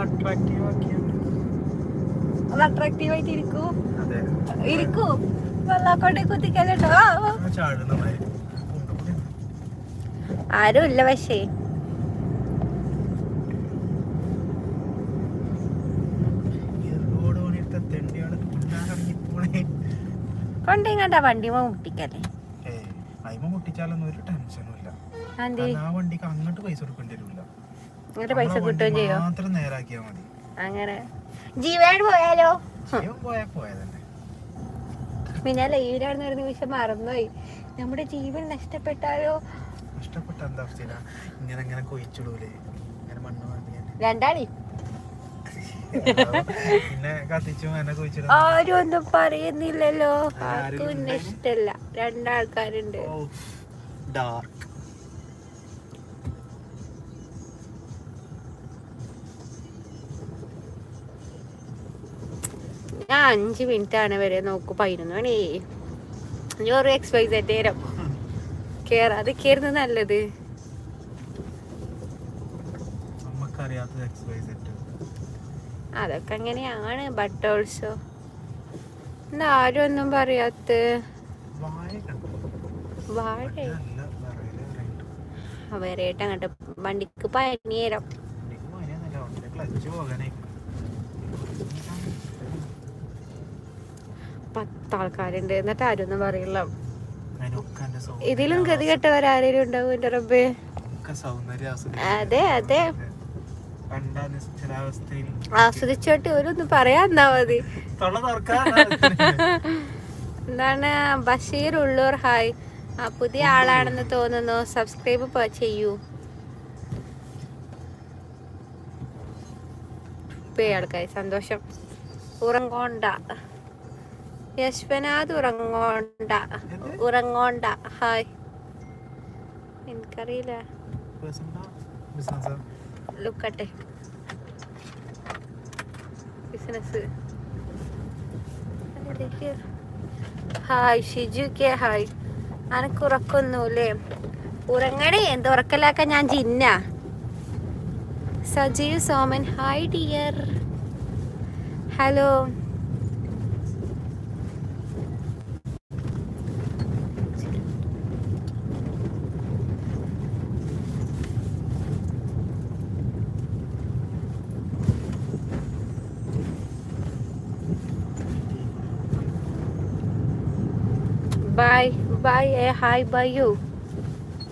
Attractive ആയിട്ട് ഇരിക്കൂ വെള്ളക്കൊണ്ടേ കുത്തിക്കല്ലോ. ആരും ഇല്ല പക്ഷേ കൊണ്ടിങ്ങണ്ട വണ്ടി മുട്ടിക്കല്ലേ. അങ്ങോട്ട് പൈസ കിട്ടുകയും ചെയ്യോ? അങ്ങനെ ജീവനായിട്ട് പോയാലോ? പിന്നെ ലൈവിലാണെന്ന് ഒരു നിമിഷം മറന്നുപോയി. നമ്മുടെ ജീവൻ നഷ്ടപ്പെട്ടാലോ? രണ്ടാളി ആരും ഒന്നും പറയുന്നില്ലല്ലോ. ആർക്കും എന്നെ ഇഷ്ടല്ല. രണ്ടാൾക്കാരുണ്ട്. ഞാൻ 5 മിനിറ്റ് ആണ് വരെ നോക്കൂ. 11 മണി. ഒരു XYZ നേരം കേറാതിരിക്കായിരുന്നു നല്ലത്. അതൊക്കെ അങ്ങനെയാണ്. ബട്ട് ഓൾസോ എന്താ ആരും ഒന്നും പറയാത്ത വേറെയായിട്ട് അങ്ങോട്ട് വണ്ടിക്ക് പനിയേരം. 10 ആൾക്കാരുണ്ട് എന്നിട്ട് ആരും ഒന്നും പറയില്ല. ഇതിലും ഗതി കെട്ടവരാരും ഉണ്ടാവും. എന്റെ റബ്ബേ. അതെ അതെ ആസ്വദിച്ചോട്ട് ഓരോന്ന് പറയാന്നാ മതി. എന്താണ് ബഷീർ ഉള്ളൂർ ഹായ്. പുതിയ ആളാണെന്ന് തോന്നുന്നു. സബ്സ്ക്രൈബ് ചെയ്യൂ. ആൾക്കാർ സന്തോഷം. ഉറങ്ങോണ്ട യശ്വനാഥ് ഉറങ്ങോണ്ട ഹായ്. എനിക്കറിയില്ല. ലുക്കട്ടെ business. Hi Shiju K hi. അനക്ക് ഉറക്കൊന്നുമില്ലേ? ഉറങ്ങണേ. എന്ത് ഉറക്കലാക്കാൻ ഞാൻ ജിന്ന. Sajeev Soman hi dear. Hello. Bye bye hi bye you.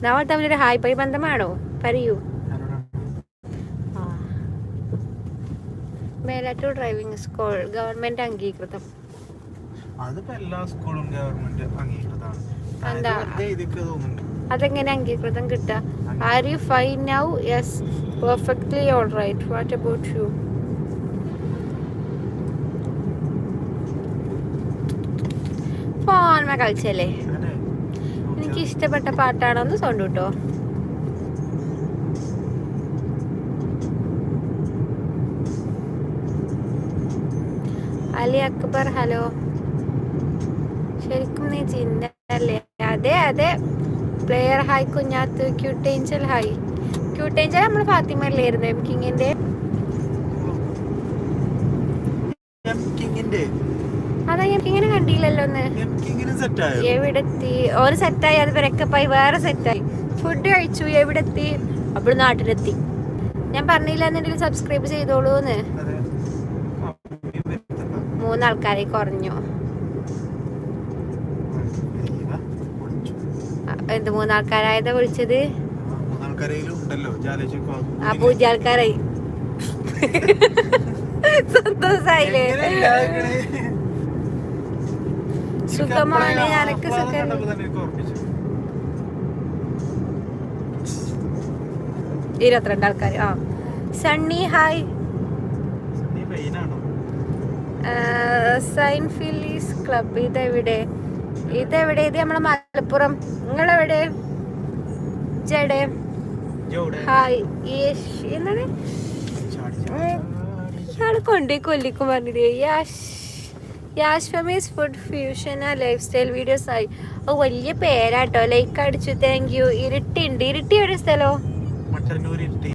നമ്മൾ തമ്മിലൊരു ഹായ് ബൈ ബന്ധമാണോ? പറയൂ. മേലാറ്റൂർ ഡ്രൈവിംഗ് സ്കൂൾ ഗവൺമെന്റ് അംഗീകൃതം. അതെങ്ങനെ അംഗീകൃതം കിട്ടുക? Are you fine now? Yes perfectly all right. What about you? Phone കളിച്ചല്ലേ. എനിക്ക് ഇഷ്ടപ്പെട്ട പാട്ടാണോന്ന് സൗണ്ട് കിട്ടോ? അലി അക്ബർ ഹലോ. ശരിക്കും നീ ചിന്തല്ലേ? അതെ അതെ. Player hi Kunjath. Cute angel hi. Cute angel നമ്മള് ഫാത്തിമയിലായിരുന്നു എം കിങ്ങിന്റെ. അതാ എം കിങ്ങിനെ കണ്ടില്ലല്ലോ ഒന്ന്. എവിടെത്തി? ഒരു സെറ്റായി. അത് ബ്രേക്കപ്പായി. വേറെ സെറ്റായി. ഫുഡ് കഴിച്ചു. എവിടെത്തി? അപ്പോൾ നാട്ടിലെത്തി. ഞാൻ പറഞ്ഞില്ല എന്നുണ്ടെങ്കിൽ സബ്സ്ക്രൈബ് ചെയ്തോളൂന്ന്. 3 ആൾക്കാരെ കുറഞ്ഞു. എന്ത് 3 ആൾക്കാരായതാ വിളിച്ചത്? ആ 0 ആൾക്കാരായി. സന്തോഷായില്ലേ? സുഖമാണ്. ഞാനൊക്കെ സുഖം. ഇരുപത്തിരണ്ട് ആൾക്കാർ. ആ സണ്ണി ഹായ്. സൈൻ ഫിലീസ് ക്ലബ്. ഇതെവിടെ? ഇത് നമ്മളെ മലപ്പുറം. നിങ്ങളെവിടെ? ജഡേ ഹായ്. എന്താണ് ഇയാള് കൊണ്ടേ കൊല്ലിക്കും പറഞ്ഞില്ലേ? Yash Famees food fusion lifestyle videos ആയി. ഓ വലിയ പേരാട്ടോ. ലൈക്ക് അടിച്ചു. Thank you. ഇരിട്ടി ഉണ്ട്. ഇരിട്ടി ഒരു സ്ഥലോ?